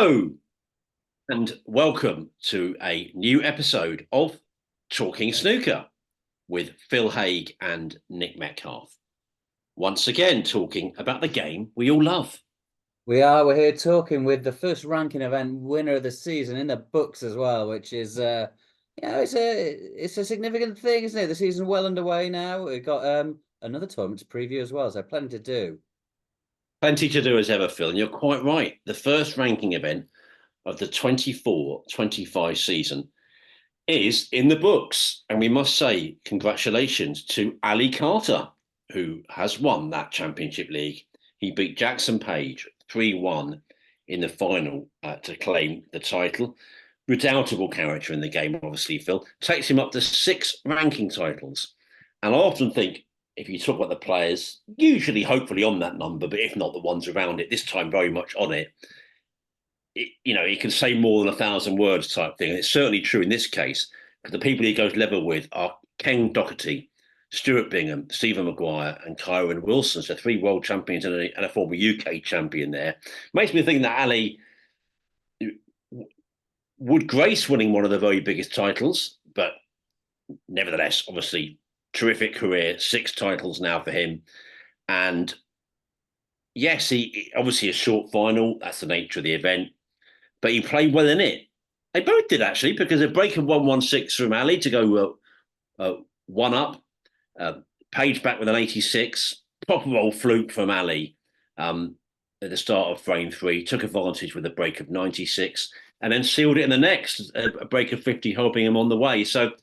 Hello, and welcome to a new episode of Talking Snooker with Phil Haig and Nick Metcalf. Once again, talking about the game we all love. We're here talking with the first ranking event winner of the season in the books as well, which is it's a significant thing, isn't it? The season's well underway now. We've got another tournament to preview as well, so plenty to do. Plenty to do as ever, Phil, and you're quite right. The first ranking event of the 24-25 season is in the books. And we must say congratulations to Ali Carter, who has won that championship league. He beat Jackson Page 3-1 in the final to claim the title. Redoubtable character in the game, obviously, Phil. Takes him up to 6 ranking titles. And I often think, if you talk about the players, usually hopefully on that number, but if not the ones around it, this time very much on it, he can say more than 1,000 words type thing. And it's certainly true in this case, because the people he goes level with are Ken Doherty, Stuart Bingham, Stephen Maguire, and Kyron Wilson. So 3 world champions and a former UK champion there. Makes me think that Ali would grace winning one of the very biggest titles, but nevertheless, obviously, terrific career, 6 titles now for him. And yes, he obviously a short final. That's the nature of the event. But he played well in it. They both did, actually, because a break of 116 from Ali to go one up. Page back with an 86. Proper old fluke from Ali at the start of frame 3. Took advantage with a break of 96 and then sealed it in the next, a break of 50, helping him on the way. So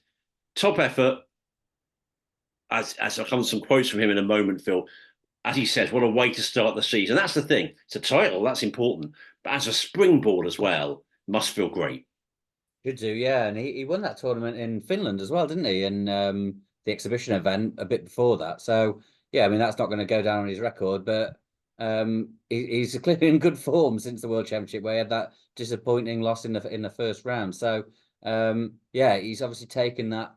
top effort. As I'll come to some quotes from him in a moment, Phil. As he says, what a way to start the season. That's the thing. It's a title, that's important. But as a springboard as well, must feel great. Should do, yeah. And he won that tournament in Finland as well, didn't he? In the exhibition event a bit before that. So yeah, I mean that's not going to go down on his record, but he's clearly in good form since the World Championship where he had that disappointing loss in the first round. So yeah, he's obviously taken that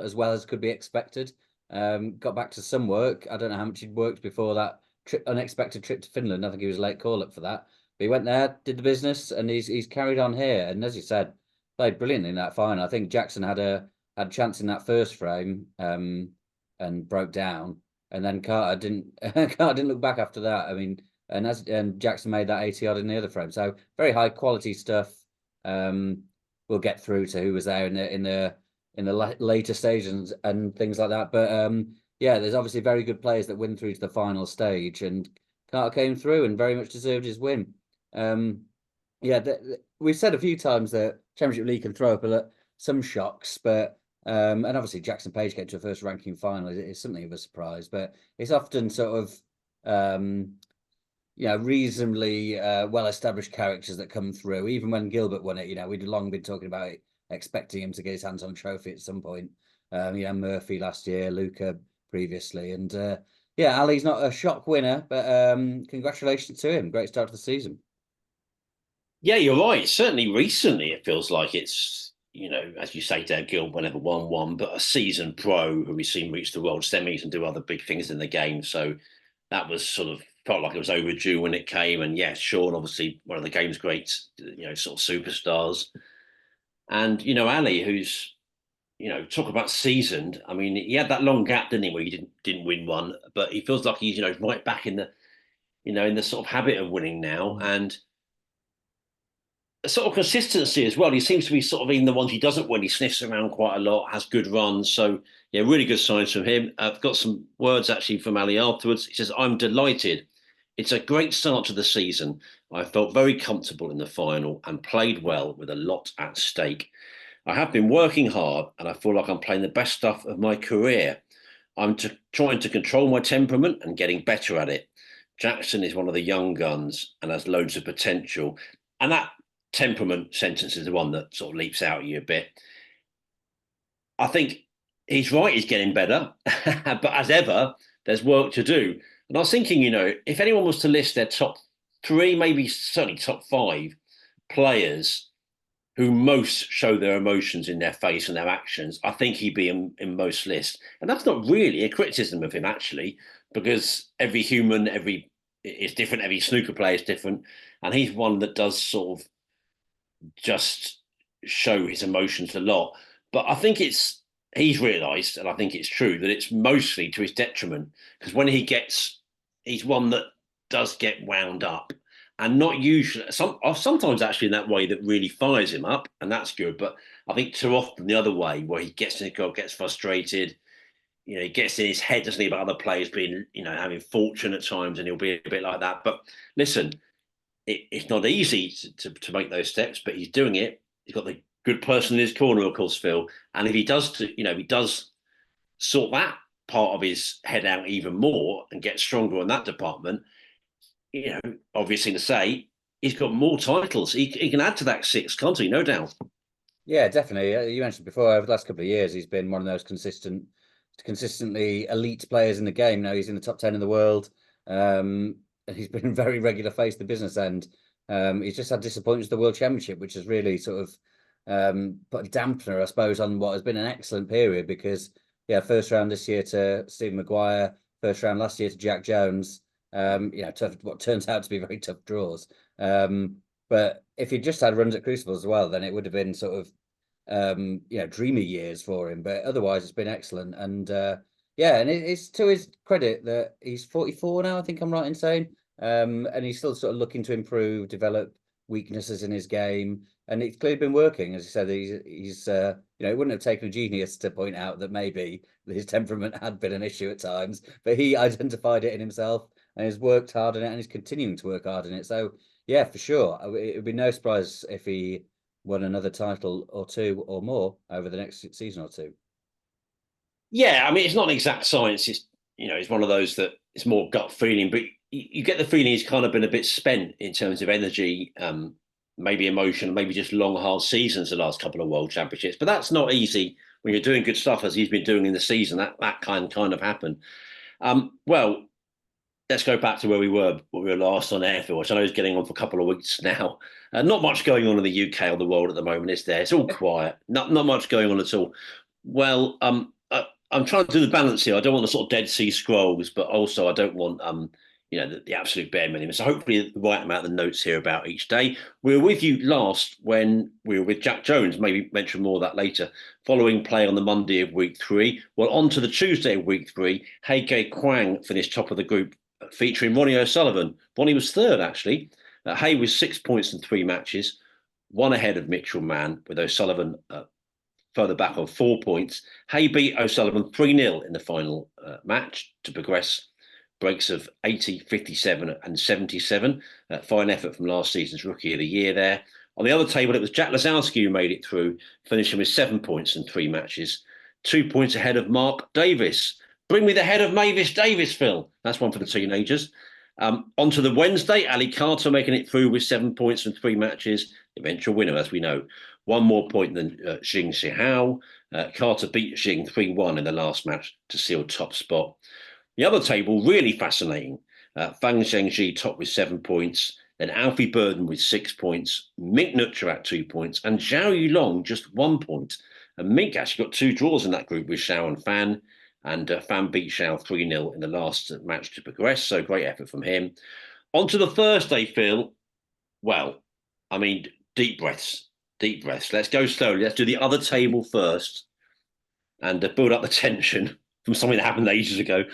as well as could be expected. Got back to some work. I don't know how much he'd worked before that unexpected trip to Finland. I think he was a late call up for that. But he went there, did the business, and he's carried on here. And as you said, played brilliantly in that final. I think Jackson had a chance in that first frame and broke down. And then Carter didn't look back after that. I mean, and Jackson made that 80 odd in the other frame. So very high quality stuff. We'll get through to who was there in the later stages and things like that. But yeah, there's obviously very good players that win through to the final stage, and Carter came through and very much deserved his win. Yeah, we've said a few times that Championship League can throw up some shocks, but and obviously Jackson Page getting to a first ranking final is something of a surprise, but it's often sort of reasonably well-established characters that come through. Even when Gilbert won it, we'd long been talking about it, expecting him to get his hands on a trophy at some point. Murphy last year, Luca previously, and yeah, Ali's not a shock winner, but congratulations to him. Great start to the season. Yeah, you're right. Certainly recently, it feels like it's, as you say, Dave Gilbert never won one, but a seasoned pro who we've seen reach the world semis and do other big things in the game. So that was sort of felt like it was overdue when it came. And yes, Sean, obviously one of the game's great, sort of superstars. And, Ali, who's, talk about seasoned. I mean, he had that long gap, didn't he, where he didn't win one, but he feels like he's, right back in the, in the sort of habit of winning now. And a sort of consistency as well. He seems to be sort of even the ones he doesn't win. He sniffs around quite a lot, has good runs. So yeah, really good signs from him. I've got some words actually from Ali afterwards. He says, "I'm delighted. It's a great start to the season. I felt very comfortable in the final and played well with a lot at stake. I have been working hard and I feel like I'm playing the best stuff of my career. I'm trying to control my temperament and getting better at it. Jackson is one of the young guns and has loads of potential." And that temperament sentence is the one that sort of leaps out at you a bit. I think he's right, he's getting better. But as ever, there's work to do. And I was thinking, if anyone was to list their top 3, maybe certainly top 5 players who most show their emotions in their face and their actions, I think he'd be in most lists. And that's not really a criticism of him, actually, because every human, every it's different. Every snooker player is different, and he's one that does sort of just show his emotions a lot. But I think he's realised, and I think it's true, that it's mostly to his detriment because when he's one that does get wound up, and not usually, sometimes actually in that way that really fires him up, and that's good. But I think too often the other way where he gets frustrated. He gets in his head, doesn't he, about other players being, having fortune at times, and he'll be a bit like that. But listen, it's not easy to make those steps, but he's doing it. He's got the good person in his corner, of course, Phil. And if he does, he does sort that part of his head out even more and get stronger in that department, obviously to say, he's got more titles. He can add to that six, can't he? No doubt. Yeah, definitely. You mentioned before over the last couple of years, he's been one of those consistently elite players in the game. Now he's in the top 10 in the world. And he's been a very regular face of the business end. He's just had disappointments at the World Championship, which has really sort of put a dampener, I suppose, on what has been an excellent period because, yeah, first round this year to Stephen Maguire, first round last year to Jack Jones. Tough, what turns out to be very tough draws. But if he just had runs at Crucible as well, then it would have been sort of, dreamy years for him. But otherwise, it's been excellent. And and it's to his credit that he's 44 now, I think I'm right in saying. And he's still sort of looking to improve, develop weaknesses in his game. And it's clearly been working. As I said, he's it wouldn't have taken a genius to point out that maybe his temperament had been an issue at times, but he identified it in himself and has worked hard on it and is continuing to work hard on it. So, yeah, for sure. It would be no surprise if he won another title or two or more over the next season or two. Yeah, I mean, it's not an exact science. It's one of those that it's more gut feeling, but you get the feeling he's kind of been a bit spent in terms of energy, maybe emotion, maybe just long, hard seasons the last couple of World Championships. But that's not easy when you're doing good stuff as he's been doing in the season. That kind of happen. Well, let's go back to where we were last on air, which I know is getting on for a couple of weeks now. Not much going on in the UK or the world at the moment, is there? It's all quiet. Not much going on at all. Well, I'm trying to do the balance here. I don't want the sort of Dead Sea Scrolls, but also I don't want the absolute bare minimum. So hopefully the right amount of notes here about each day. We were with you last when we were with Jack Jones. Maybe mention more of that later. Following play on the Monday of week 3. Well, on to the Tuesday of week 3. Heike Kwang finished top of the group, featuring Ronnie O'Sullivan. Ronnie was third, actually. Hay was 6 points in 3 matches, one ahead of Mitchell Mann, with O'Sullivan further back on 4 points. Hay beat O'Sullivan 3-0 in the final match to progress. Breaks of 80, 57 and 77. Fine effort from last season's Rookie of the Year there. On the other table, it was Jack Lazowski who made it through, finishing with 7 points in 3 matches. 2 points ahead of Mark Davis. Bring me the head of Mavis Davis, Phil. That's one for the teenagers. On to the Wednesday, Ali Carter making it through with 7 points from 3 matches. Eventual winner, as we know. 1 more point than Xing Shihao. Carter beat Xing 3-1 in the last match to seal top spot. The other table, really fascinating. Fang Zhengji top with 7 points. Then Alfie Burden with 6 points. Mink Nutcher at 2 points. And Zhao Yulong just 1 point. And Mink actually got 2 draws in that group with Xiao and Fan. And Fan beat Xiao 3-0 in the last match to progress. So great effort from him. On to the Thursday, Phil. Well, I mean, deep breaths. Deep breaths. Let's go slowly. Let's do the other table first and build up the tension from something that happened ages ago.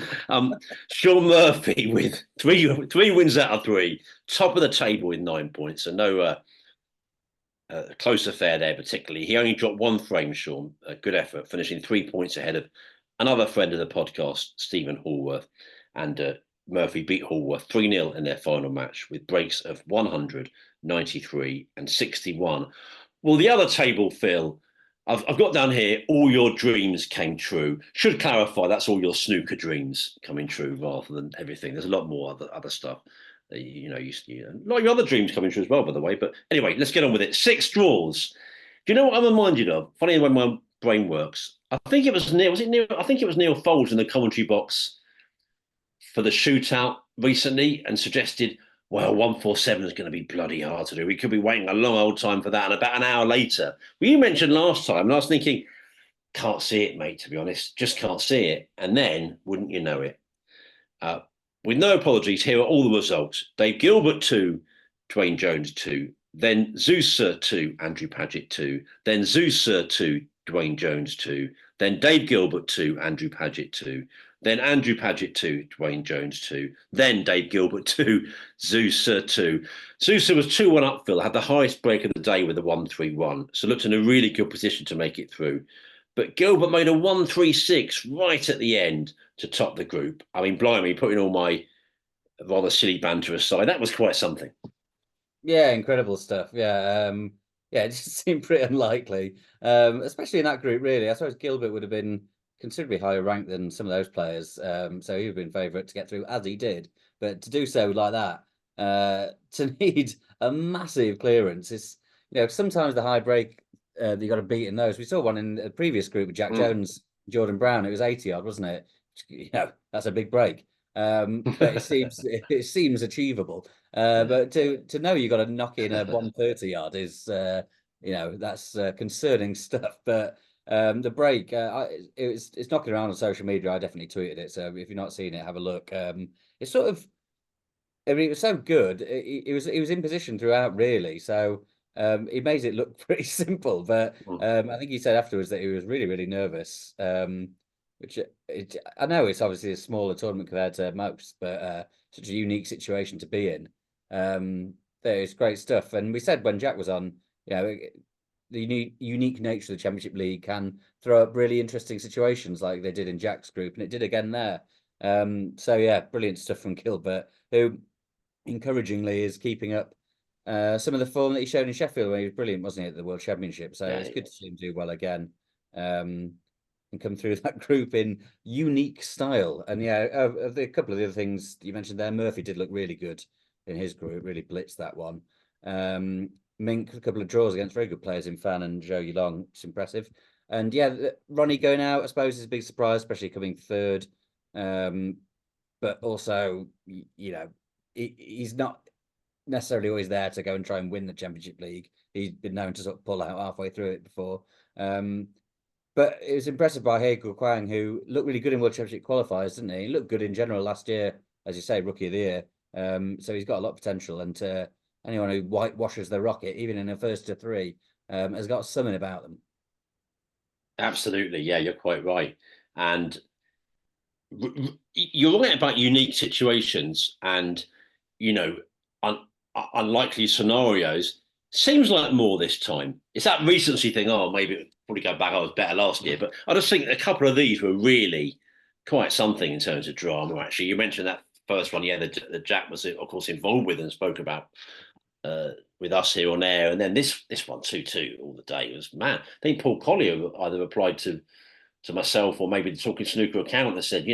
Sean Murphy with three wins out of 3, top of the table with 9 points. So no close affair there, particularly. He only dropped 1 frame, Sean. Good effort, finishing 3 points ahead of another friend of the podcast, Stephen Hallworth. And Murphy beat Hallworth 3-0 in their final match with breaks of 100, 93 and 61. Well, the other table, Phil, I've got down here, all your dreams came true. Should clarify, that's all your snooker dreams coming true rather than everything. There's a lot more other stuff. A lot of your other dreams coming true as well, by the way. But anyway, let's get on with it. 6 draws. Do you know what I'm reminded of? Funny the way my brain works. I think it was Neil. Was it Neil? I think it was Neil Foulds in the commentary box for the shootout recently and suggested, well, 147 is going to be bloody hard to do. We could be waiting a long old time for that. And about an hour later, well, you mentioned last time, and I was thinking, can't see it, mate, to be honest. Just can't see it. And then, wouldn't you know it? with no apologies, here are all the results. Dave Gilbert 2, Dwayne Jones 2, then Zeuser 2, Andrew Paget 2, then Zeuser 2, Dwayne Jones 2, then Dave Gilbert 2, Andrew Paget 2, then Andrew Paget 2, Dwayne Jones 2, then Dave Gilbert 2, Zeuser 2. Zeuser was 2-1 up, Phil, had the highest break of the day with a 1-3-1, so looked in a really good position to make it through. But Gilbert made a 1-3-6 right at the end to top the group. I mean, blimey, putting all my rather silly banter aside, that was quite something. Yeah, incredible stuff. Yeah, it just seemed pretty unlikely, especially in that group. Really, I suppose Gilbert would have been considerably higher ranked than some of those players, so he would have been favourite to get through as he did. But to do so like that, to need a massive clearance is, sometimes the high break that you got to beat in those. We saw one in the previous group with Jack Jones, Jordan Brown. It was 80 odd, wasn't it? That's a big break. But it seems achievable. But to know you got to knock in a 130 yard is that's concerning stuff. But the break, it's knocking around on social media. I definitely tweeted it. So if you're not seeing it, have a look. It's sort of, I mean, it was so good. It was in position throughout, really. So he made it look pretty simple. But I think he said afterwards that he was really, really nervous. Which I know it's obviously a smaller tournament compared to most, but such a unique situation to be in. There is great stuff. And we said when Jack was on, the unique nature of the Championship League can throw up really interesting situations like they did in Jack's group, and it did again there. So yeah, brilliant stuff from Gilbert, who encouragingly is keeping up some of the form that he showed in Sheffield when he was brilliant, wasn't he, at the World Championship? So it's good to see him do well again. And come through that group in unique style. And a couple of the other things you mentioned there, Murphy did look really good in his group, really blitzed that one. Mink, a couple of draws against very good players in Fan and Zhou Yilong, it's impressive. And Ronnie going out, I suppose, is a big surprise, especially coming third. But also, he's not necessarily always there to go and try and win the Championship League. He's been known to sort of pull out halfway through it before. But it was impressive by He Guoquang, who looked really good in World Championship qualifiers, didn't he? He looked good in general last year, as you say, Rookie of the Year. So he's got a lot of potential. And anyone who whitewashes the rocket, even in a first to three, has got something about them. Absolutely. Yeah, you're quite right. And you're right about unique situations and, unlikely scenarios. Seems like more this time. It's that recency thing. Oh, maybe it probably go back. I was better last year, but I just think a couple of these were really quite something in terms of drama. Actually, you mentioned that first one, that Jack was of course involved with and spoke about with us here on air, and then this one 2-2 all the day was man. I think Paul Collier either replied to myself or maybe the Talking Snooker account that said,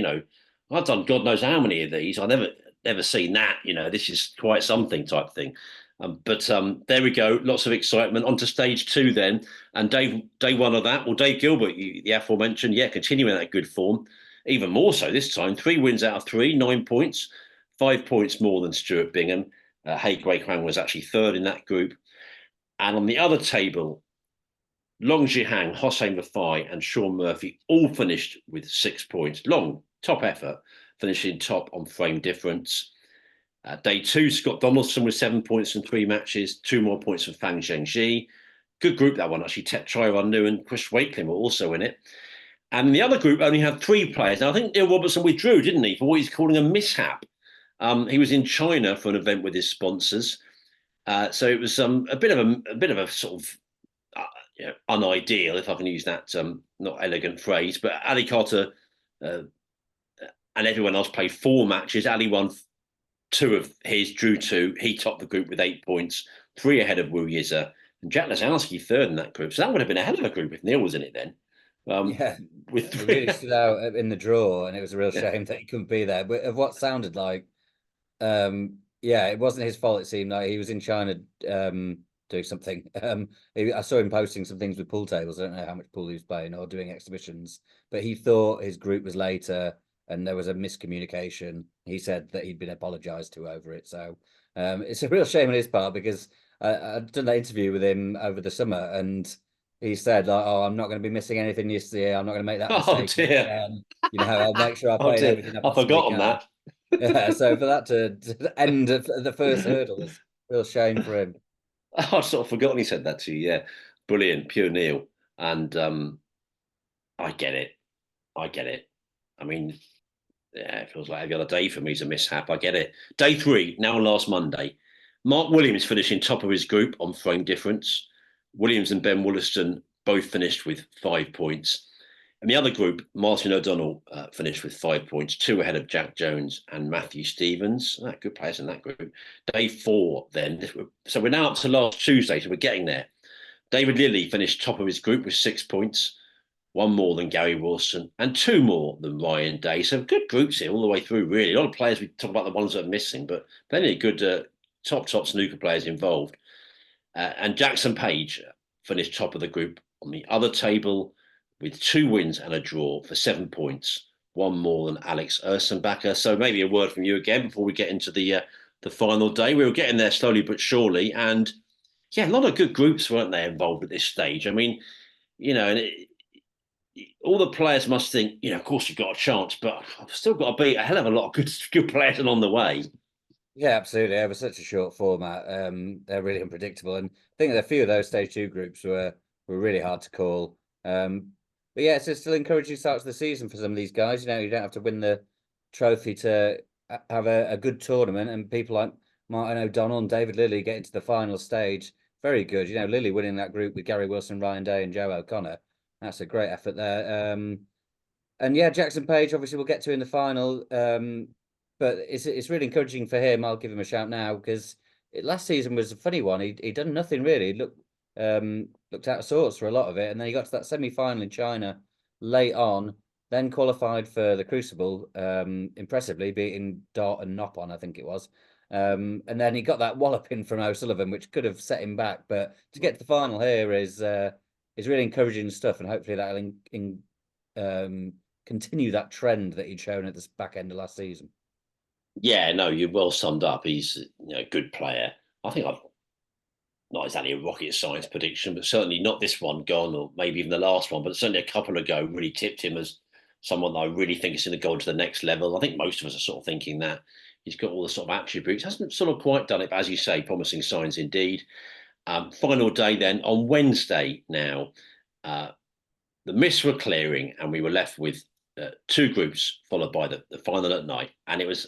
I've done God knows how many of these. I never seen that. This is quite something type thing. But there we go. Lots of excitement. On to stage two then. And day one of that, well, Dave Gilbert, the aforementioned, continuing that good form. Even more so this time. 3 wins out of 3, 9 points, 5 points more than Stuart Bingham. He Guoquang was actually third in that group. And on the other table, Long Zhihang, Hossein Rafai, and Sean Murphy all finished with 6 points. Long, top effort, finishing top on frame difference. Day two, Scott Donaldson with 7 points in 3 matches, 2 more points from Fang Zhengji. Good group, that one, actually. Tet Chaiwan and Chris Wakelin were also in it. And the other group only had 3 players. Now, I think Neil Robertson withdrew, didn't he, for what he's calling a mishap. He was in China for an event with his sponsors. So it was a bit of a sort of unideal, if I can use that not elegant phrase. But Ali Carter and everyone else played 4 matches. Ali won 2 of his, drew 2. He topped the group with 8 points, 3 ahead of Wu Yize. And Jack Lazowski third in that group. So that would have been a hell of a group if Neil was in it then. With 3. It really stood out in the draw, and it was a real shame that he couldn't be there. But of what sounded like, it wasn't his fault. It seemed like he was in China doing something. I saw him posting some things with pool tables. I don't know how much pool he was playing or doing exhibitions, but he thought his group was later and there was a miscommunication. He said that he'd been apologized to over it. So it's a real shame on his part, because I'd done that interview with him over the summer, and he said, like, "Oh, I'm not going to be missing anything this year. I'm not going to make that mistake. Dear. I'll make sure I play everything I possibly can." that. Yeah, so for that to end at the first hurdle is a real shame for him. I'd sort of forgotten he said that to you. Yeah, brilliant, pure Neil, and I get it. I get it. I mean, yeah, it feels like every other day for me is a mishap. I get it. Day three, now last Monday. Mark Williams finishing top of his group on frame difference. Williams and Ben Wollaston both finished with 5 points. And the other group, Martin O'Donnell finished with 5 points, two ahead of Jack Jones and Matthew Stevens. Good players in that group. Day four, then. So we're now up to last Tuesday, so we're getting there. David Lilley finished top of his group with 6 points, one more than Gary Wilson, and two more than Ryan Day. So good groups here all the way through, really. A lot of players, we talk about the ones that are missing, but plenty of good top snooker players involved. And Jackson Page finished top of the group on the other table with 2 wins and a draw for 7 points, one more than Alex Ursenbacher. So maybe a word from you again before we get into the final day. We were getting there slowly but surely, and yeah, a lot of good groups weren't they involved at this stage. I mean, and all the players must think, of course you've got a chance, but I've still got to beat a hell of a lot of good players along the way. Yeah, absolutely. It was such a short format. They're really unpredictable, and I think a few of those stage two groups were really hard to call. But yeah, it's still encouraging start to the season for some of these guys. You don't have to win the trophy to have a good tournament, and people like Martin O'Donnell and David Lilley get into the final stage. Very good. Lilley winning that group with Gary Wilson, Ryan Day, and Joe O'Connor. That's a great effort there. And yeah, Jackson Page obviously we'll get to in the final. But it's really encouraging for him. I'll give him a shout now because last season was a funny one. He'd done nothing really. Looked out of sorts for a lot of it, and then he got to that semi-final in China late on. Then qualified for the Crucible, impressively beating Dart and Nopon, I think it was. And then he got that walloping from O'Sullivan, which could have set him back. But to get to the final here is really encouraging stuff, and hopefully that'll continue that trend that he'd shown at the back end of last season. Yeah, no, you're well summed up. He's a good player. I think I've not exactly a rocket science prediction, but certainly not this one gone, or maybe even the last one, but certainly a couple ago really tipped him as someone that I really think is going to go to the next level. I think most of us are sort of thinking that he's got all the sort of attributes. Hasn't sort of quite done it, but as you say, promising signs indeed. Final day then on Wednesday now. The mists were clearing, and we were left with two groups, followed by the final at night. And it was,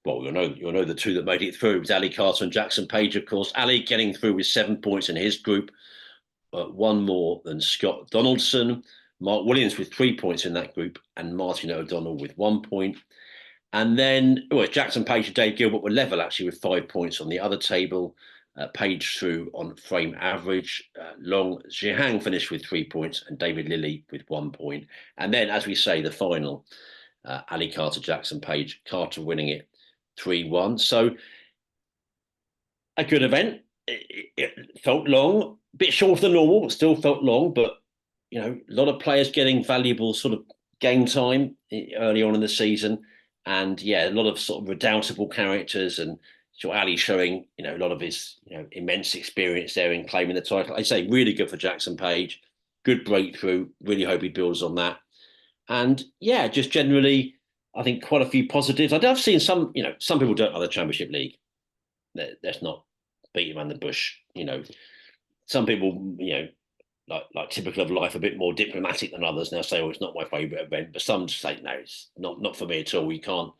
well, you'll know the two that made it through. It was Ali Carter and Jackson Page, of course. Ali getting through with 7 points in his group, one more than Scott Donaldson. Mark Williams with 3 points in that group, and Martin O'Donnell with 1 point. And then, Jackson Page and Dave Gilbert were level actually with 5 points on the other table. Page through on frame average. Long Zhihang finished with 3 points and David Lilley with 1 point. And then, as we say, the final, Ali Carter, Jackson Page, Carter winning it 3-1. So a good event. It felt long, a bit shorter than normal, but still felt long. But, a lot of players getting valuable sort of game time early on in the season. And yeah, a lot of sort of redoubtable characters, and Ali showing, a lot of his, immense experience there in claiming the title. I say really good for Jackson Page. Good breakthrough. Really hope he builds on that. And yeah, just generally, I think quite a few positives. I've seen some, some people don't like the Championship League. Let's not beat around the bush. Some people, like typical of life, a bit more diplomatic than others. Now say, "Oh, it's not my favourite event," but some say, "No, it's not for me at all." You can't,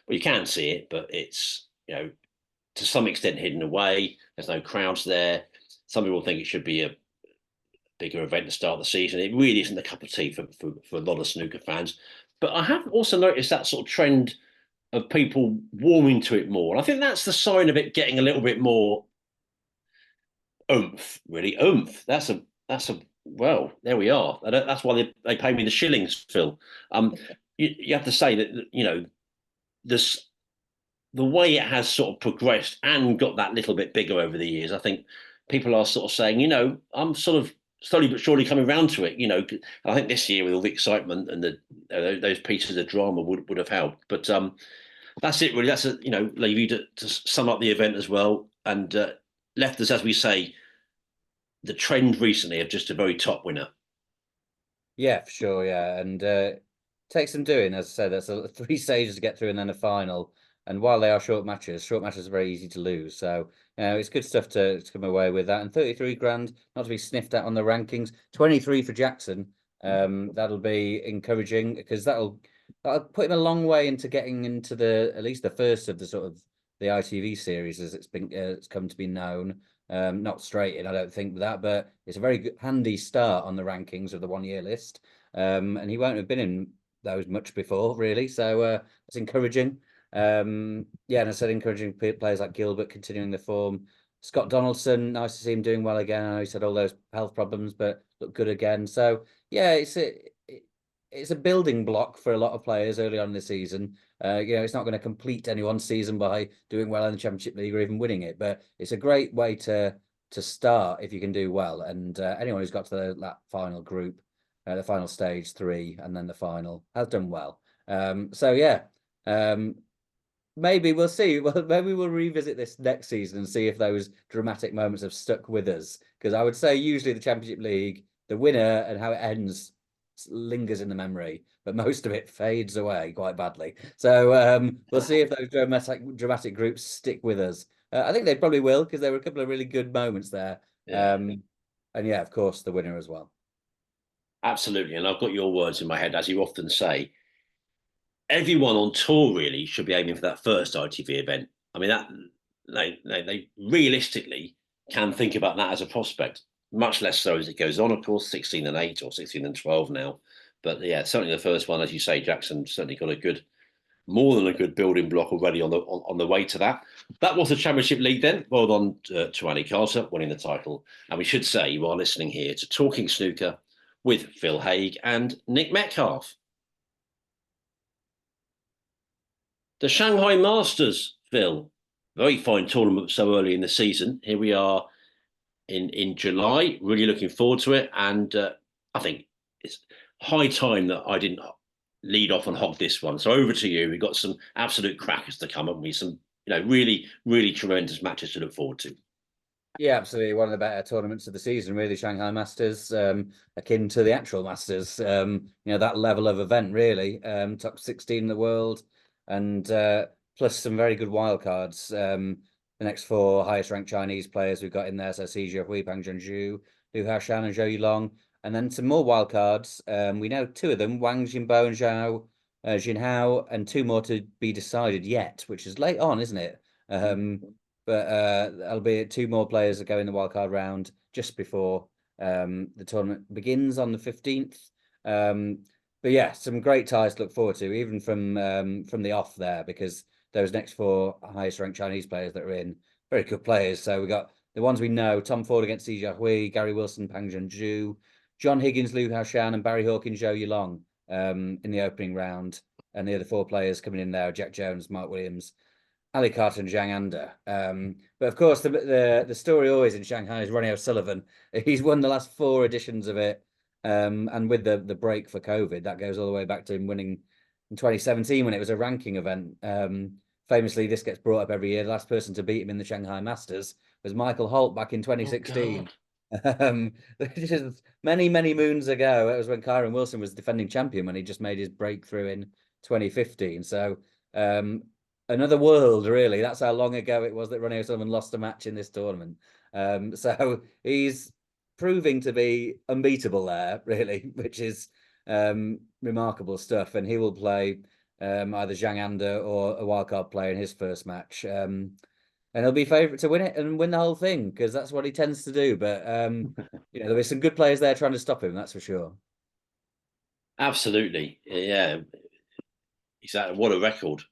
well, you can see it, but it's to some extent hidden away. There's no crowds there. Some people think it should be a bigger event to start the season. It really isn't a cup of tea for a lot of snooker fans. But I have also noticed that sort of trend of people warming to it more. And I think that's the sign of it getting a little bit more oomph, really. Oomph. That's a well, there we are. That's why they pay me the shillings, Phil. You have to say that, this the way it has sort of progressed and got that little bit bigger over the years. I think people are sort of saying, I'm sort of slowly but surely coming around to it. I think this year with all the excitement and those pieces of drama would have helped. But that's it, really. That's leave you to sum up the event as well, and left us, as we say, the trend recently of just a very top winner. Yeah, for sure. Yeah, and takes some doing. As I said, that's 3 stages to get through, and then a final. And while they are short matches are very easy to lose. So it's good stuff to come away with that. And 33 grand, not to be sniffed at on the rankings. 23 for Jackson. That'll be encouraging because that'll put him a long way into getting into at least the first of the sort of the ITV series as it's come to be known. Not straight in, I don't think, with that, but it's a very good, handy start on the rankings of the 1 year list. And he won't have been in those much before, really. So it's encouraging. Yeah, and I said encouraging players like Gilbert continuing the form. Scott Donaldson, nice to see him doing well again. I know he had all those health problems, but looked good again. So yeah, it's a building block for a lot of players early on in the season. It's not going to complete anyone's season by doing well in the Championship League or even winning it, but it's a great way to start if you can do well. And anyone who's got to that final group, the final stage 3, and then the final has done well. So yeah. Maybe we'll see. Well, maybe we'll revisit this next season and see if those dramatic moments have stuck with us. Because I would say usually the Championship League, the winner and how it ends lingers in the memory, but most of it fades away quite badly. So we'll see if those dramatic groups stick with us. I think they probably will because there were a couple of really good moments there. Yeah. And yeah, of course, the winner as well. Absolutely. And I've got your words in my head, as you often say. Everyone on tour really should be aiming for that first ITV event. I mean, that they realistically can think about that as a prospect, much less so as it goes on, of course, 16 and 8 or 16 and 12 now. But yeah, certainly the first one, as you say, Jackson certainly got a good, more than a good building block already on the way to that. That was the Championship League then. Well done to Annie Carter winning the title. And we should say you are listening here to Talking Snooker with Phil Haigh and Nick Metcalf. The Shanghai Masters, Phil. Very fine tournament so early in the season. Here we are in July. Really looking forward to it. And I think it's high time that I didn't lead off and hog this one. So over to you. We've got some absolute crackers to come, haven't we? Some really, really tremendous matches to look forward to. Yeah, absolutely. One of the better tournaments of the season, really, Shanghai Masters, akin to the actual Masters. That level of event, really. Top 16 in the world, and plus some very good wildcards. The next 4 highest ranked Chinese players we've got in there, so Xi Jiahui, Pang Junzhu, Liu Haoshan, and Zhou Yulong. And then some more wildcards. We know 2 of them, Wang Jinbo and Zhao Jinhao, and 2 more to be decided yet, which is late on, isn't it? But there'll be 2 more players that go in the wildcard round just before the tournament begins on the 15th. But yeah, some great ties to look forward to, even from the off there, because those next 4 highest ranked Chinese players that are in, very good players. So we got the ones we know: Tom Ford against Xi Jiahui, Gary Wilson, Pang Junzhu, John Higgins, Liu Haoshan, and Barry Hawkins, Zhou Yulong in the opening round. And the other 4 players coming in there: Jack Jones, Mark Williams, Ali Carter and Zhang Anda. But of course, the story always in Shanghai is Ronnie O'Sullivan. He's won the last 4 editions of it. And with the break for COVID, that goes all the way back to him winning in 2017 when it was a ranking event. Famously, this gets brought up every year. The last person to beat him in the Shanghai Masters was Michael Holt back in 2016. Just many, many moons ago. It was when Kyron Wilson was defending champion when he just made his breakthrough in 2015. So another world, really. That's how long ago it was that Ronnie O'Sullivan lost a match in this tournament. So he's proving to be unbeatable there, really, which is remarkable stuff. And he will play either Zhang Anda or a wildcard player in his first match. And he'll be favourite to win it and win the whole thing, because that's what he tends to do. But there'll be some good players there trying to stop him, that's for sure. Absolutely. Yeah. Exactly. What a record.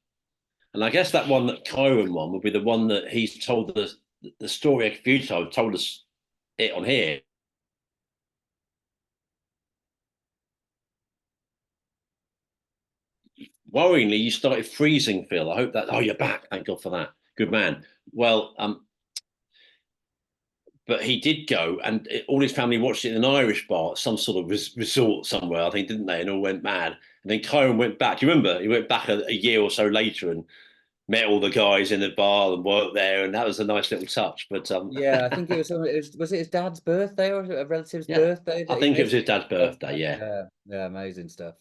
And I guess that one that Kyron won would be the one that he's told the story a few times, told us it on here. Worryingly, you started freezing, Phil. I hope that. Oh, you're back. Thank God for that. Good man. Well, but he did go, and all his family watched it in an Irish bar, some sort of resort somewhere, I think, didn't they? And all went mad. And then Kyron went back. Do you remember? He went back a year or so later and met all the guys in the bar and worked there, and that was a nice little touch. But yeah, I think it was it his dad's birthday or a relative's birthday I that he think it was missed? his dad's birthday. Yeah, yeah, amazing stuff.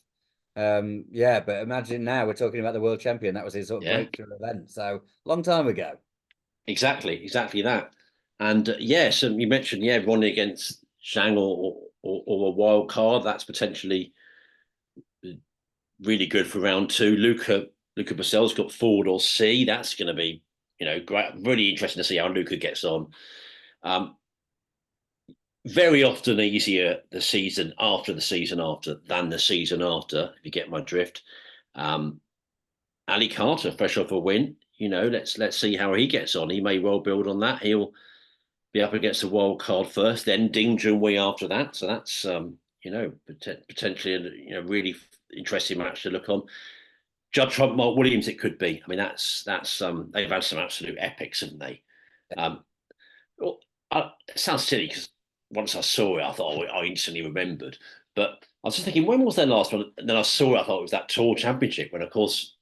Yeah, but imagine now we're talking about the world champion. That was his sort of Yeah, breakthrough event. So long time ago. exactly that. And yes, and you mentioned Ronnie against Zhang or a wild card. That's potentially really good for round two. Luca Basel's got forward or C. That's going to be great. Really interesting to see how Luca gets on. Um, Very often easier the season after than the season after. If you get my drift. Ali Carter, fresh off a win. Let's see how he gets on. He may well build on that. He'll be up against the wild card first, then Ding Junhui after that. So that's potentially a really interesting match to look on. Judd Trump, Mark Williams, it could be. I mean, that's they've had some absolute epics, haven't they? Um, well, it sounds silly because once I saw it, I thought I instantly remembered. But I was just thinking, when was their last one? And then I saw it, I thought it was that Tour Championship when, of course,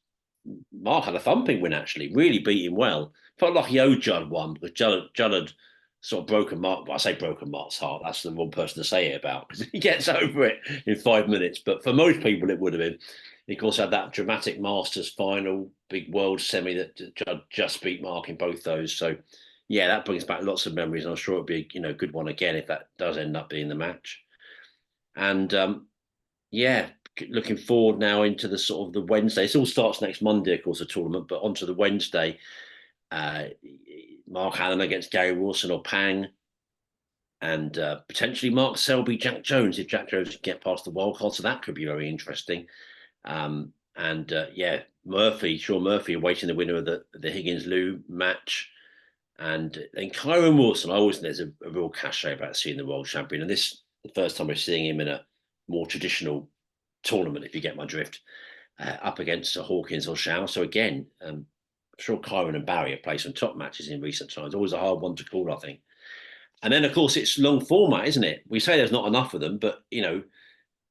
Mark had a thumping win, actually, really beat him well. Felt like he owed Judd one because Judd had sort of broken Mark. Well, I say broken Mark's heart. That's the wrong person to say it about because he gets over it in 5 minutes. But for most people, it would have been. He, of course, had that dramatic Masters final, big world semi that Judd just beat Mark in both those. So, yeah, that brings back lots of memories. And I'm sure it'll be a good one again if that does end up being the match. And yeah, looking forward now into the sort of the Wednesday. It all starts next Monday, of course, the tournament, but onto the Wednesday. Uh, Mark Allen against Gary Wilson or Pang, and potentially Mark Selby, Jack Jones, if Jack Jones can get past the wild card. So that could be very interesting. And yeah, Sean Murphy awaiting the winner of the Higgins Lou match. And then Kyron Wilson, I always think there's a real cachet about seeing the world champion. And this the first time we're seeing him in a more traditional tournament, if you get my drift, up against Hawkins or Shao. So again, I'm sure Kyron and Barry have played some top matches in recent times. Always a hard one to call, I think. And then, of course, it's long format, isn't it? We say there's not enough of them, but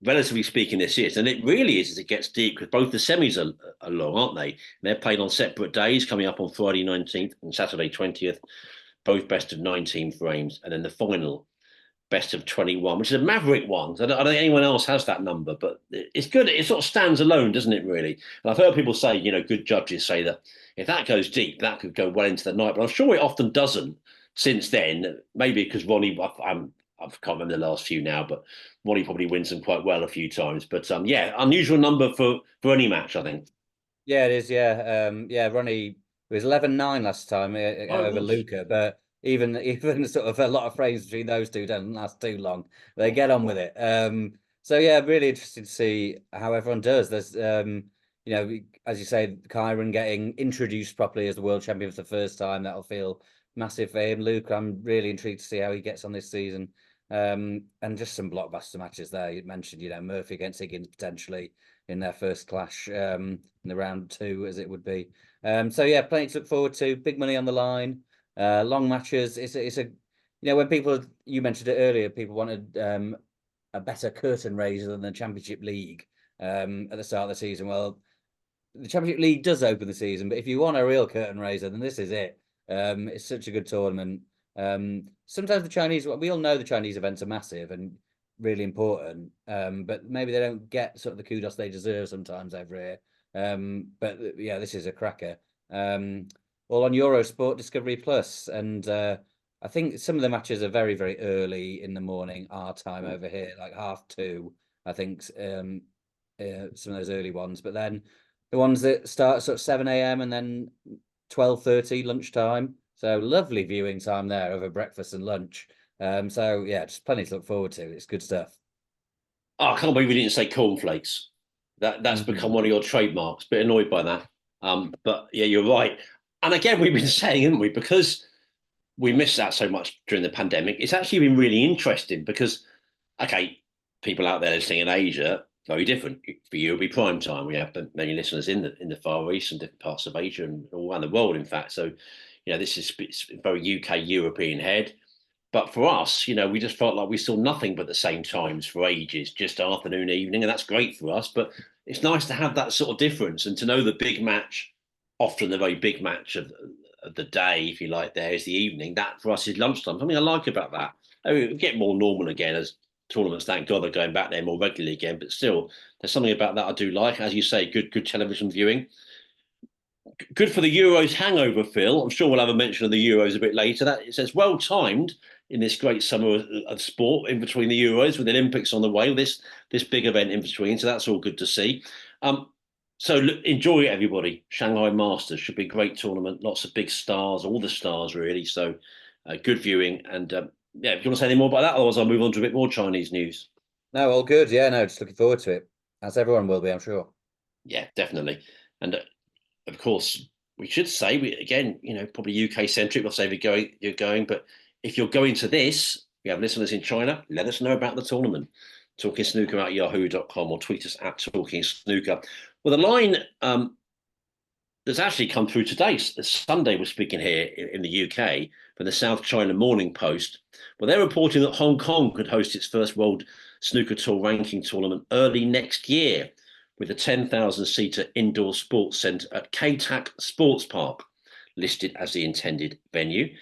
relatively speaking, this is, and it really is as it gets deep because both the semis are long, aren't they? And they're played on separate days, coming up on Friday 19th and Saturday 20th, both best of 19 frames, and then the final best of 21, which is a maverick one. I don't think anyone else has that number, but it's good. It sort of stands alone, doesn't it, really? And I've heard people say, good judges say that if that goes deep, that could go well into the night, but I'm sure it often doesn't since then. Maybe because Ronnie, I can't remember the last few now, but Ronnie probably wins them quite well a few times. But yeah, unusual number for any match, I think. Yeah, it is. Yeah, yeah. Ronnie it was 11-9 last time Oh, it over was. Luca, but even sort of a lot of frames between those two don't last too long. They get on with it. So yeah, really interesting to see how everyone does. There's as you say, Kyron getting introduced properly as the world champion for the first time. That'll feel massive for him. Luke, I'm really intrigued to see how he gets on this season. And just some blockbuster matches there. You mentioned, Murphy against Higgins potentially in their first clash in the round two, as it would be. So yeah, plenty to look forward to. Big money on the line. Long matches. It's a when people you mentioned it earlier, people wanted a better curtain raiser than the Championship League at the start of the season. Well, the Championship League does open the season, but if you want a real curtain raiser, then this is it. It's such a good tournament. Sometimes the Chinese, we all know the Chinese events are massive and really important, but maybe they don't get sort of the kudos they deserve sometimes over here. But yeah, this is a cracker. All on Eurosport Discovery Plus, and I think some of the matches are very, very early in the morning, our time over here, like 2:30. I think some of those early ones, but then the ones that start sort of 7 a.m. and then 12:30 lunchtime. So lovely viewing time there over breakfast and lunch. So yeah, just plenty to look forward to. It's good stuff. Oh, I can't believe we didn't say cornflakes. That's become one of your trademarks. Bit annoyed by that. But yeah, you're right. And again, we've been saying, haven't we? Because we missed out so much during the pandemic. It's actually been really interesting because, okay, people out there listening in Asia, very different. For you, it'll be prime time. We have many listeners in the Far East and different parts of Asia and all around the world, in fact. So, this is very UK European head. But for us, we just felt like we saw nothing but the same times for ages, just afternoon, evening, and that's great for us. But it's nice to have that sort of difference and to know the big match, often the very big match of the day, if you like, there is the evening. That for us is lunchtime. Something I like about that. I mean, we get more normal again as tournaments, thank God, are going back there more regularly again. But still, there's something about that I do like. As you say, good television viewing. Good for the Euros hangover, Phil. I'm sure we'll have a mention of the Euros a bit later. That it says well timed in this great summer of sport in between the Euros with the Olympics on the way. This big event in between, so that's all good to see. So enjoy it, everybody. Shanghai Masters should be a great tournament. Lots of big stars, all the stars really. So good viewing. And yeah, if you want to say anything more about that, otherwise I'll move on to a bit more Chinese news. No, all good. Yeah, no, just looking forward to it, as everyone will be, I'm sure. Yeah, definitely. And of course, we should say again, probably UK centric. We'll say you're going, but if you're going to this, we have listeners in China. Let us know about the tournament. Talking Snooker at yahoo.com or tweet us at Talking Snooker. Well, the line that's actually come through today. Sunday, we're speaking here in the UK from the South China Morning Post. Well, they're reporting that Hong Kong could host its first World Snooker Tour ranking tournament early next year, with a 10,000-seater indoor sports centre at K-Tak Sports Park listed as the intended venue. It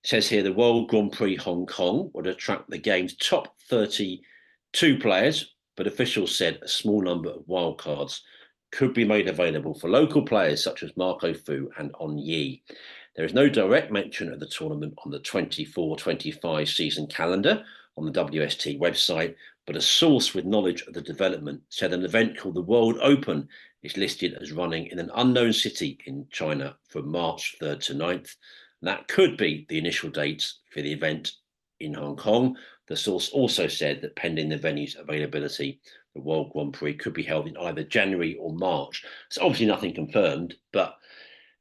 says here the World Grand Prix Hong Kong would attract the game's top 32 players, but officials said a small number of wildcards could be made available for local players such as Marco Fu and On Yi. There is no direct mention of the tournament on the 24-25 season calendar on the WST website, but a source with knowledge of the development said an event called the World Open is listed as running in an unknown city in China from March 3rd to 9th. And that could be the initial dates for the event in Hong Kong. The source also said that pending the venue's availability, the World Grand Prix could be held in either January or March. It's obviously nothing confirmed, but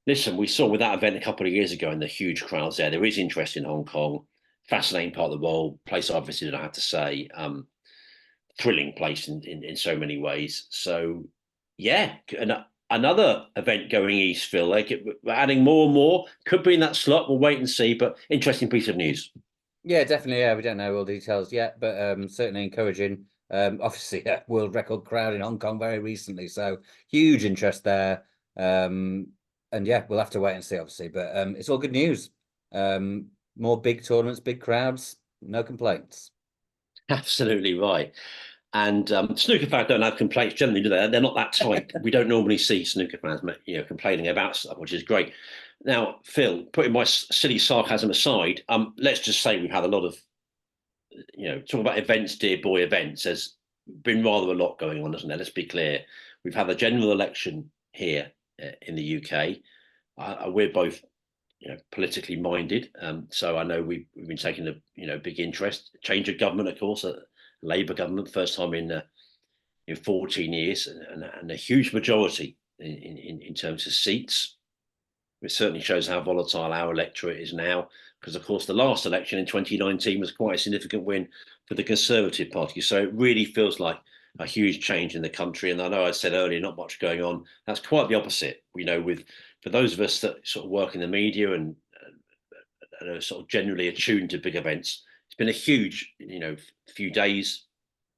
listen, we saw with that event a couple of years ago and the huge crowds there. There is interest in Hong Kong. Fascinating part of the world, place I visited, I have to say. Thrilling place in so many ways. So, yeah, another event going east, Phil. We're adding more and more. Could be in that slot. We'll wait and see, but interesting piece of news. Yeah, definitely. Yeah, we don't know all details yet, but certainly encouraging. Obviously, yeah, world record crowd in Hong Kong very recently, so huge interest there. And yeah, we'll have to wait and see, obviously, but it's all good news. More big tournaments, big crowds, no complaints. Absolutely right. And snooker fans don't have complaints generally, do they? They're not that tight. We don't normally see snooker fans, complaining about stuff, which is great. Now, Phil, putting my silly sarcasm aside, let's just say we've had a lot of, talk about events, dear boy, events. There's been rather a lot going on, hasn't there? Let's be clear. We've had a general election here in the UK. We're both, politically minded, so I know we've been taking a, big interest. Change of government, of course. Labour government, first time in 14 years, and a huge majority in terms of seats. It certainly shows how volatile our electorate is now, because of course the last election in 2019 was quite a significant win for the Conservative Party. So it really feels like a huge change in the country. And I know I said earlier, not much going on. That's quite the opposite. For those of us that sort of work in the media and are sort of generally attuned to big events, it's been a huge, few days,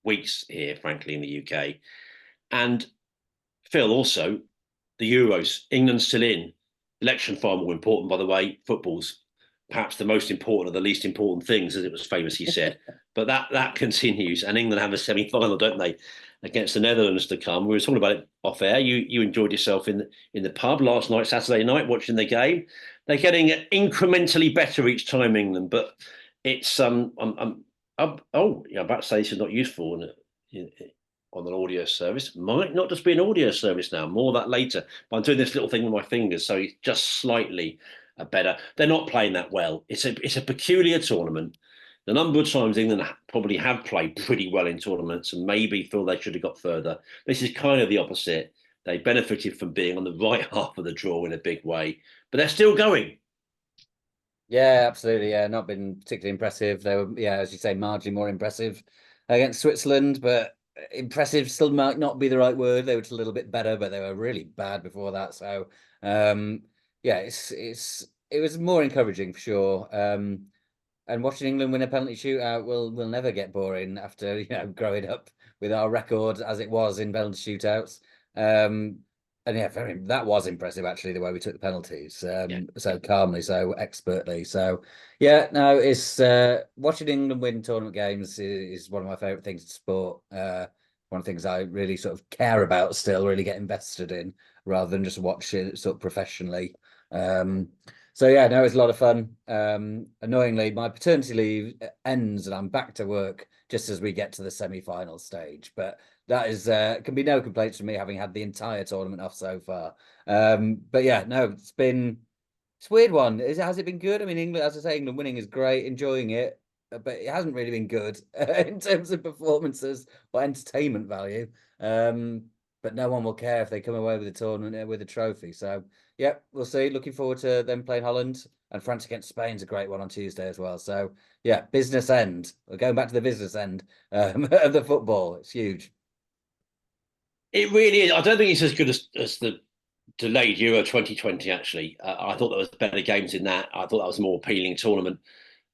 weeks here, frankly, in the UK. And Phil, also, the Euros, England's still in. Election far more important, by the way. Football's perhaps the most important of the least important things, as it was famously said. But that continues, and England have a semi-final, don't they, against the Netherlands to come. We were talking about it off air. You enjoyed yourself in the pub last night, Saturday night, watching the game. They're getting incrementally better each time, England, but it's I'm about to say this is not useful on an audio service. Might not just be an audio service now. More of that later. But I'm doing this little thing with my fingers, so it's just slightly better. They're not playing that well. It's a peculiar tournament. The number of times England probably have played pretty well in tournaments and maybe feel they should have got further. This is kind of the opposite. They benefited from being on the right half of the draw in a big way, but they're still going. Yeah, absolutely. Yeah, not been particularly impressive. They were, yeah, as you say, marginally more impressive against Switzerland, but impressive still might not be the right word. They were just a little bit better, but they were really bad before that. So, yeah, it was more encouraging for sure. And watching England win a penalty shootout will never get boring after growing up with our record as it was in penalty shootouts. And yeah, that was impressive actually, the way we took the penalties Yeah. so calmly, so expertly. So yeah, no, it's watching England win tournament games is one of my favorite things in sport. One of the things I really sort of care about still, really get invested in, rather than just watch it sort of professionally. Um, so yeah, no, it's a lot of fun. Annoyingly, my paternity leave ends and I'm back to work just as we get to the semi-final stage. But that is can be no complaints from me, having had the entire tournament off so far. But yeah, no, it's a weird one. Has it been good? I mean, England, as I say, England winning is great, enjoying it, but it hasn't really been good in terms of performances or entertainment value. Um, but no one will care if they come away with a tournament with a trophy. So yeah, we'll see. Looking forward to them playing Holland, and France against Spain's a great one on Tuesday as well. So yeah, business end. We're going back to the business end of the football. It's huge. It really is. I don't think it's as good as the delayed Euro 2020, actually. I thought there was better games in that. I thought that was a more appealing tournament.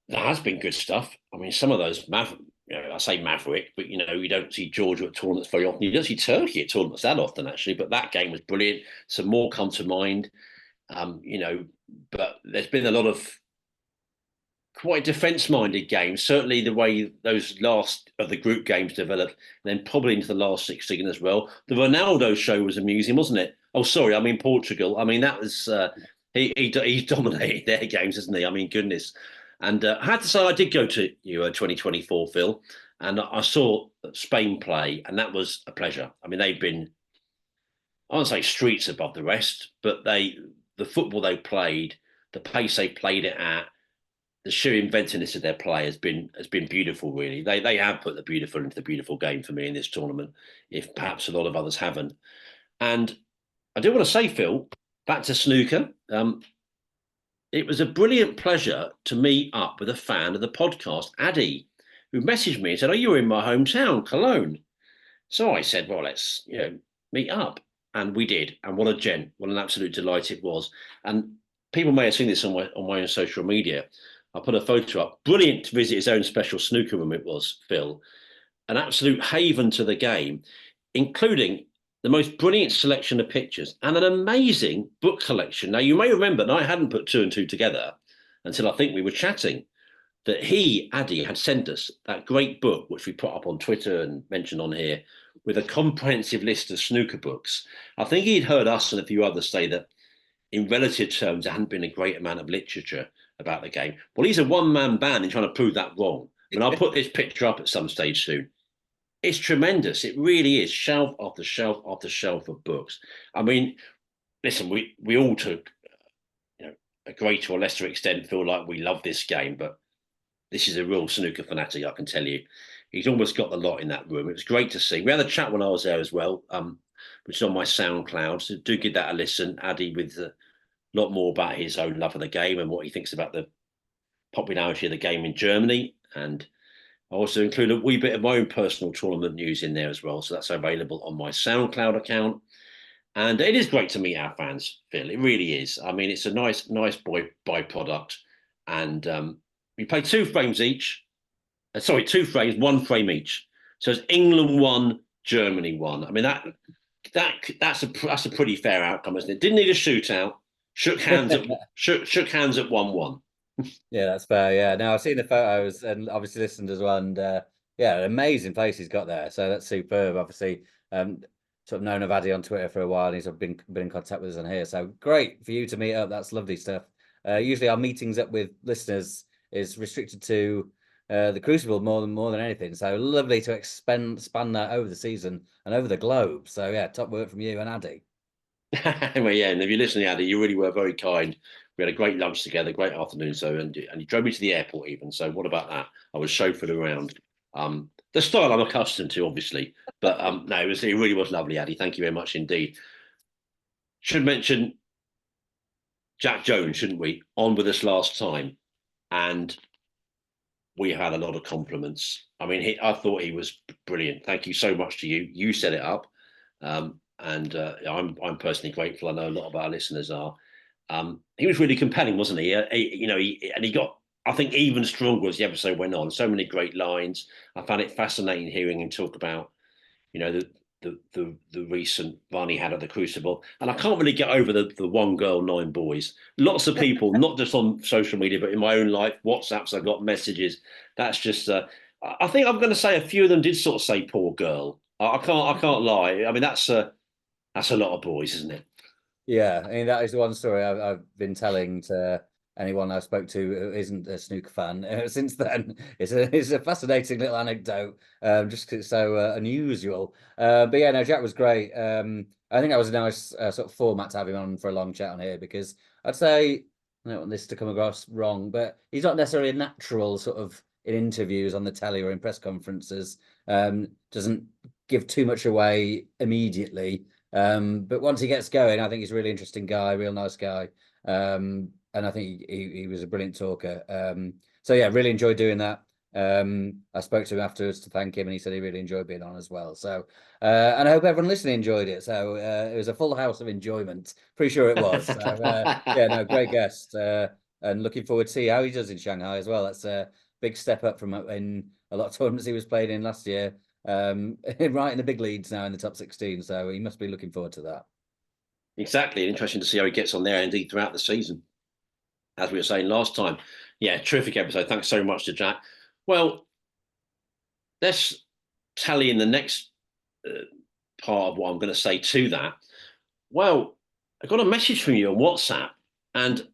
There has been good stuff. I mean, some of those, I say Maverick, but, you don't see Georgia at tournaments very often. You don't see Turkey at tournaments that often, actually. But that game was brilliant. Some more come to mind, um, you know, but there's been a lot of quite defence-minded games. Certainly, the way those last of the group games developed, and then probably into the last 16 as well. The Ronaldo show was amusing, wasn't it? Oh, sorry, I mean Portugal. I mean that was he dominated their games, isn't he? I mean, goodness. And I had to say, I did go to Euro 2024, Phil, and I saw Spain play, and that was a pleasure. I mean, they've been, I won't say streets above the rest, but the football they played, the pace they played it at, the sheer inventiveness of their play has been beautiful. Really, they have put the beautiful into the beautiful game for me in this tournament. If perhaps a lot of others haven't. And I do want to say, Phil, back to snooker. It was a brilliant pleasure to meet up with a fan of the podcast, Addy, who messaged me and said, "Oh, you're in my hometown, Cologne." So I said, "Well, let's meet up," and we did. And what a gent! What an absolute delight it was. And people may have seen this on my own social media. I put a photo up. Brilliant to visit his own special snooker room. It was, Phil, an absolute haven to the game, including the most brilliant selection of pictures and an amazing book collection. Now, you may remember, and I hadn't put two and two together until I think we were chatting, that Addy, had sent us that great book, which we put up on Twitter and mentioned on here, with a comprehensive list of snooker books. I think he'd heard us and a few others say that in relative terms, there hadn't been a great amount of literature about the game. Well, he's a one-man band in trying to prove that wrong. I mean, I'll put this picture up at some stage soon. It's tremendous. It really is. Shelf after shelf after shelf of books. I mean, listen, we all took, a greater or lesser extent feel like we love this game, but this is a real snooker fanatic, I can tell you. He's almost got the lot in that room. It was great to see. We had a chat when I was there as well, which is on my SoundCloud. So do give that a listen. Addy with a lot more about his own love of the game and what he thinks about the popularity of the game in Germany. And I also include a wee bit of my own personal tournament news in there as well. So that's available on my SoundCloud account. And it is great to meet our fans, Phil. It really is. I mean, it's a nice byproduct. And we play two frames each. Sorry, two frames, one frame each. So it's England one, Germany one. I mean that's a pretty fair outcome, isn't it? Didn't need a shootout. Shook hands at 1-1. Yeah, that's fair. Yeah, now I've seen the photos and obviously listened as well, and yeah, an amazing place he's got there. So that's superb. Obviously, sort of known of Addy on Twitter for a while, and he's been in contact with us on here. So great for you to meet up. That's lovely stuff. Usually our meetings up with listeners is restricted to the Crucible more than anything. So lovely to expand span that over the season and over the globe. So yeah, top work from you and Addy. Well, yeah, and if you're listening, Addy, you really were very kind. We had a great lunch together, great afternoon. So, and you drove me to the airport even. So, what about that? I was chauffeured around. The style I'm accustomed to, obviously, but no, it really was lovely, Addy. Thank you very much indeed. Should mention Jack Jones, shouldn't we? On with us last time, and we had a lot of compliments. I mean, I thought he was brilliant. Thank you so much to you. You set it up, and I'm personally grateful. I know a lot of our listeners are. He was really compelling, wasn't he? He got, I think, even stronger as the episode went on. So many great lines. I found it fascinating hearing him talk about, the the recent run he had at the Crucible, and I can't really get over the one girl, nine boys. Lots of people, not just on social media, but in my own life, WhatsApps, I got messages. That's just. I think I'm going to say a few of them did sort of say "poor girl." I can't lie. I mean, that's a lot of boys, isn't it? Yeah, I mean that is the one story I've been telling to anyone I spoke to who isn't a snooker fan. Since then, it's a fascinating little anecdote, just 'cause it's so unusual. But yeah, no, Jack was great. I think that was a nice sort of format to have him on for a long chat on here because I'd say I don't want this to come across wrong, but he's not necessarily a natural sort of in interviews on the telly or in press conferences. Doesn't give too much away immediately. But once he gets going, I think he's a really interesting guy, real nice guy. And I think he was a brilliant talker. So yeah, really enjoyed doing that. I spoke to him afterwards to thank him, and he said he really enjoyed being on as well. So, and I hope everyone listening enjoyed it. So it was a full house of enjoyment. Pretty sure it was. So yeah, no, great guest. And looking forward to see how he does in Shanghai as well. That's a big step up from in a lot of tournaments he was playing in last year. Right in the big leads now in the top 16. So he must be looking forward to that. Exactly. Interesting to see how he gets on there, indeed, throughout the season. As we were saying last time. Yeah, terrific episode. Thanks so much to Jack. Well, let's tally in the next part of what I'm going to say to that. Well, I got a message from you on WhatsApp, and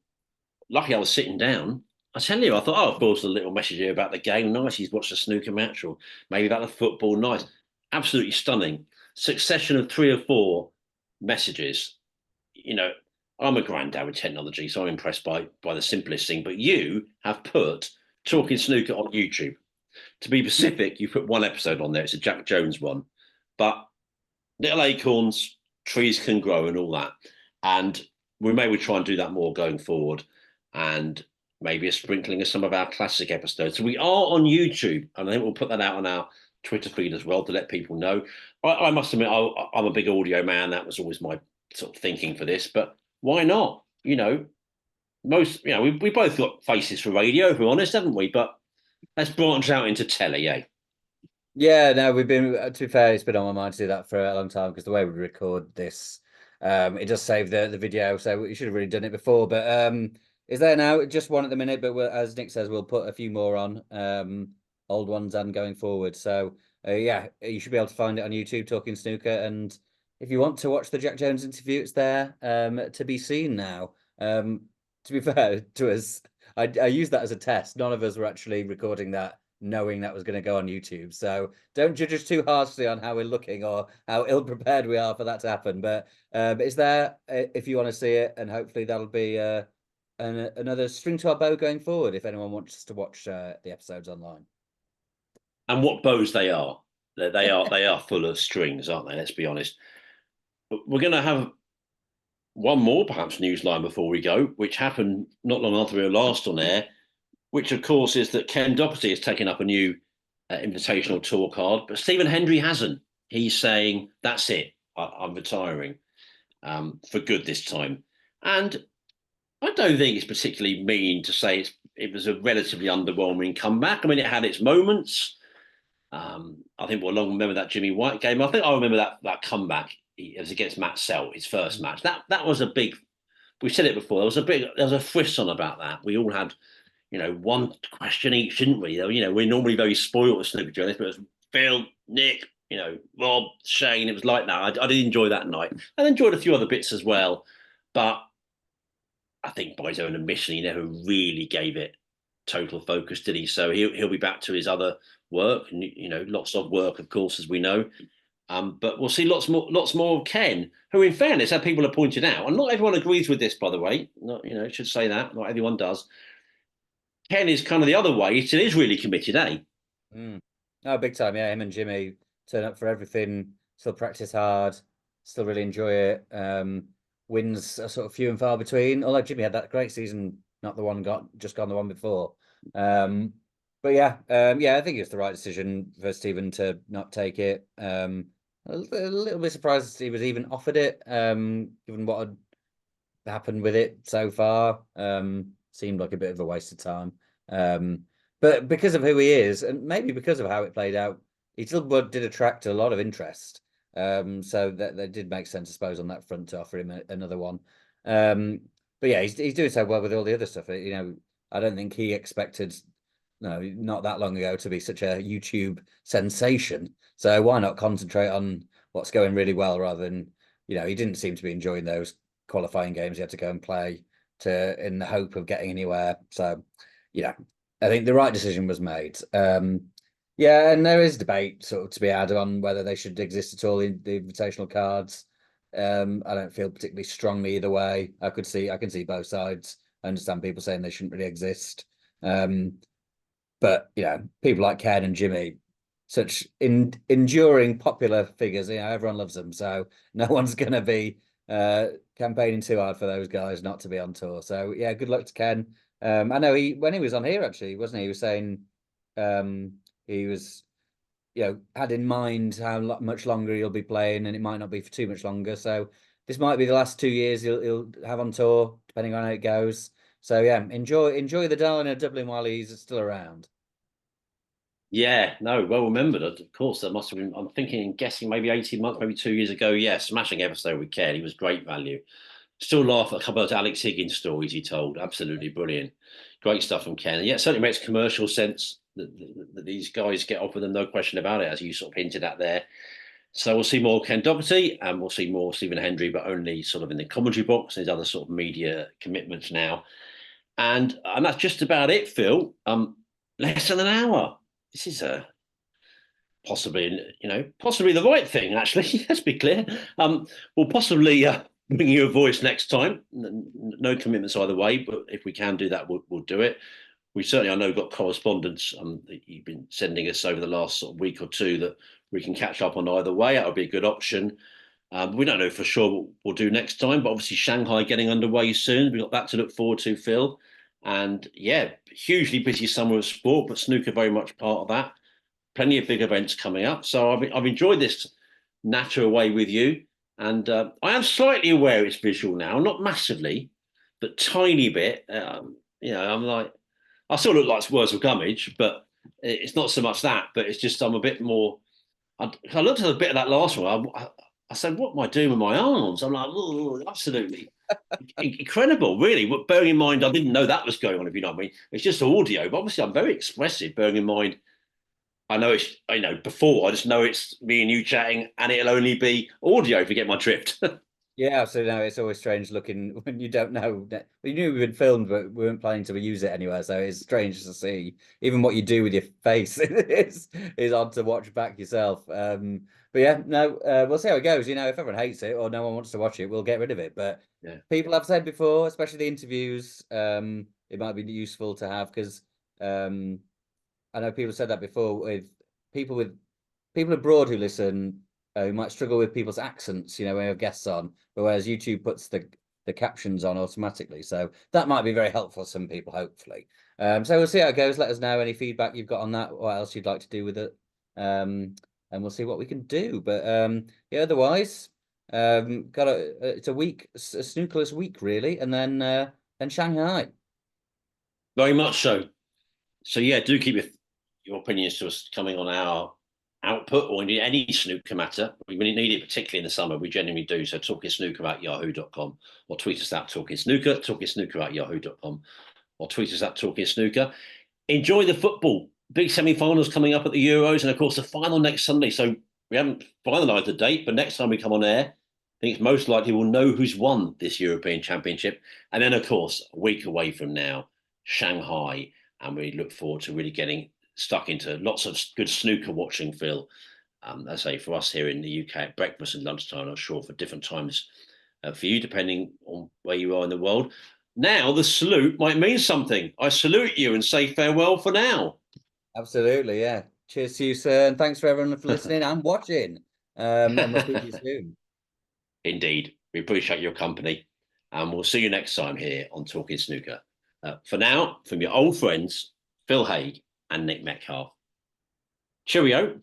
lucky I was sitting down. I tell you, I thought, oh, of course, a little message here about the game. Nice. He's watched a snooker match, or maybe about the football. Nice. Absolutely stunning. Succession of 3 or 4 messages. You know, I'm a granddad with technology, so I'm impressed by the simplest thing. But you have put Talking Snooker on YouTube. To be specific, you put one episode on there. It's a Jack Jones one. But little acorns, trees can grow and all that. And we maybe try and do that more going forward. And maybe a sprinkling of some of our classic episodes. So we are on YouTube, and I think we'll put that out on our Twitter feed as well to let people know. I must admit, I'm a big audio man. That was always my sort of thinking for this, but why not? We both got faces for radio, if we're honest, haven't we? But let's branch out into telly, eh? Yeah, no, we've been, to be fair, it's been on my mind to do that for a long time because the way we record this, it does save the video. So we should have really done it before. But is there now just one at the minute? But as Nick says, we'll put a few more on, old ones and going forward. So yeah, you should be able to find it on YouTube, Talking Snooker. And if you want to watch the Jack Jones interview, it's there to be seen now. To be fair to us, I use that as a test. None of us were actually recording that knowing that was going to go on YouTube. So don't judge us too harshly on how we're looking or how ill prepared we are for that to happen. But it's there if you want to see it, and hopefully that'll be another string to our bow going forward if anyone wants to watch the episodes online. And what bows they are. They are full of strings, aren't they? Let's be honest. But we're going to have one more perhaps news line before we go, which happened not long after we were last on air, which of course is that Ken Doherty has taken up a new invitational tour card, but Stephen Hendry hasn't. He's saying, that's it, I'm retiring for good this time. And I don't think it's particularly mean to say it was a relatively underwhelming comeback. I mean, it had its moments. I think we'll long remember that Jimmy White game. I think I remember that comeback as against Matt Selt, his first match. That was a big. We've said it before. There was a frisson about that. We all had, one question each, didn't we? We're normally very spoiled with snooker journalists, but it was Phil, Nick, Rob, Shane. It was like that. I did enjoy that night. I enjoyed a few other bits as well, but I think by his own admission, he never really gave it total focus, did he? So he'll be back to his other work, and lots of work, of course, as we know. But we'll see lots more of Ken, who, in fairness, as people have pointed out, and not everyone agrees with this, by the way. Not, should say that. Not everyone does. Ken is kind of the other way. He still is really committed, eh? Oh, big time. Yeah, him and Jimmy turn up for everything, still practice hard, still really enjoy it. Wins are sort of few and far between. Although Jimmy had that great season, not the one just gone the one before. But yeah, I think it's the right decision for Stephen to not take it. A little bit surprised he was even offered it, given what had happened with it so far. Seemed like a bit of a waste of time. But because of who he is, and maybe because of how it played out, he still did attract a lot of interest. So that did make sense, I suppose, on that front to offer him another one. But yeah, he's doing so well with all the other stuff. I don't think he expected, no, not that long ago, to be such a YouTube sensation. So why not concentrate on what's going really well rather than, he didn't seem to be enjoying those qualifying games he had to go and play in the hope of getting anywhere. So, I think the right decision was made. Yeah, and there is debate sort of to be had on whether they should exist at all in the invitational cards. I don't feel particularly strongly either way. I can see both sides. I understand people saying they shouldn't really exist. But people like Ken and Jimmy, such enduring popular figures, everyone loves them. So no one's gonna be campaigning too hard for those guys not to be on tour. So yeah, good luck to Ken. I know when he was on here actually, wasn't he? He was saying he was had in mind how much longer he'll be playing, and it might not be for too much longer. So this might be the last 2 years he'll have on tour, depending on how it goes. So yeah, enjoy the Darling of Dublin while he's still around. Yeah, no, well remembered. Of course, that must have been. I'm thinking, guessing maybe 18 months, maybe 2 years ago. Yeah, smashing episode with Ken. He was great value. Still laugh at a couple of Alex Higgins stories he told. Absolutely brilliant. Great stuff from Ken. And yeah, it certainly makes commercial sense that these guys get off with them, no question about it, as you sort of hinted at there. So we'll see more Ken Doherty and we'll see more Stephen Hendry, but only sort of in the commentary box. There's other sort of media commitments now. And that's just about it, Phil. Less than an hour. This is possibly the right thing, actually. Let's be clear. We'll possibly bring you a voice next time. No commitments either way, but if we can do that, we'll do it. We certainly, I know, got correspondence that you've been sending us over the last sort of week or two that we can catch up on either way. That would be a good option. We don't know for sure what we'll do next time, but obviously Shanghai getting underway soon. We've got that to look forward to, Phil. And yeah, hugely busy summer of sport, but snooker very much part of that. Plenty of big events coming up. So I've enjoyed this natter away with you. And I am slightly aware it's visual now, not massively, but tiny bit. I'm like, I still look like words of gummage, but it's not so much that. But it's just I'm a bit more. I looked at a bit of that last one. I said, "What am I doing with my arms?" I'm like, oh, absolutely incredible, really. But bearing in mind, I didn't know that was going on. If you know what I mean, it's just audio. But obviously, I'm very expressive. Bearing in mind, I know it's. Before I just know it's me and you chatting, and it'll only be audio if you get my drift. Yeah, so no, it's always strange looking when you don't know. We knew we'd been filmed, but we weren't planning to use it anywhere. So it's strange to see even what you do with your face is odd to watch back yourself. But yeah, no, we'll see how it goes. If everyone hates it or no one wants to watch it, we'll get rid of it. But Yeah. people have said before, especially the interviews, it might be useful to have because I know people said that before with people abroad who listen who might struggle with people's accents, when we have guests on, but whereas YouTube puts the captions on automatically. So that might be very helpful for some people, hopefully. So we'll see how it goes. Let us know any feedback you've got on that, what else you'd like to do with it. And we'll see what we can do. But yeah, otherwise, it's a snookerless week, really, and then Shanghai. Very much so. So yeah, do keep your opinions to us coming on our output or indeed any snooker matter. We really need it, particularly in the summer. We genuinely do. So talkingsnooker@yahoo.com or tweet us at talkingsnooker@yahoo.com or tweet us at talkingsnooker. Enjoy the football. Big semi-finals coming up at the Euros and of course the final next Sunday. So we haven't finalised the date, but next time we come on air, I think it's most likely we'll know who's won this European Championship. And then of course, a week away from now, Shanghai. And we look forward to really getting stuck into lots of good snooker watching, Phil. I say for us here in the UK at breakfast and lunchtime, I'm sure for different times for you, depending on where you are in the world. Now the salute might mean something. I salute you and say farewell for now. Absolutely, yeah. Cheers to you, sir, and thanks for everyone for listening and watching. And we'll speak to you soon. Indeed, we appreciate your company, and we'll see you next time here on Talking Snooker. For now, from your old friends, Phil Haig and Nick Metcalf. Cheerio.